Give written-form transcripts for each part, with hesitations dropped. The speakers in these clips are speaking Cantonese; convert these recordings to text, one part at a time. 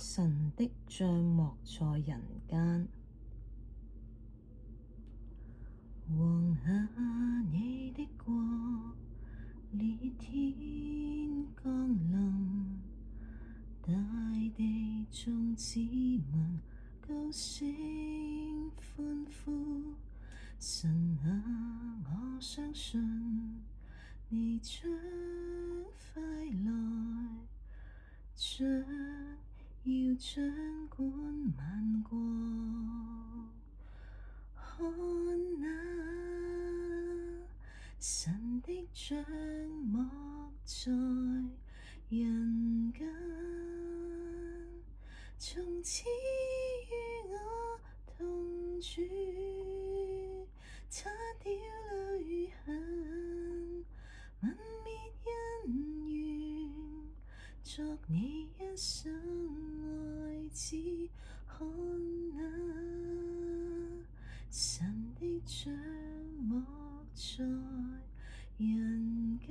神的帳幕在人間，往下你的國，烈天降臨，大地眾子民高聲歡呼。神啊，我相信你將快來，將要掌管萬國。看哪，神的帳幕在人間，從此與我同住，擦掉淚痕，泯滅恩怨，作你一生愛子。看哪，神的帳幕在人間，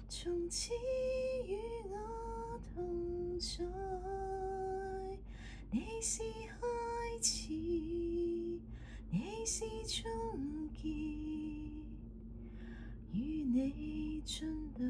從此與我同在。你是開始，你是終結，與你進到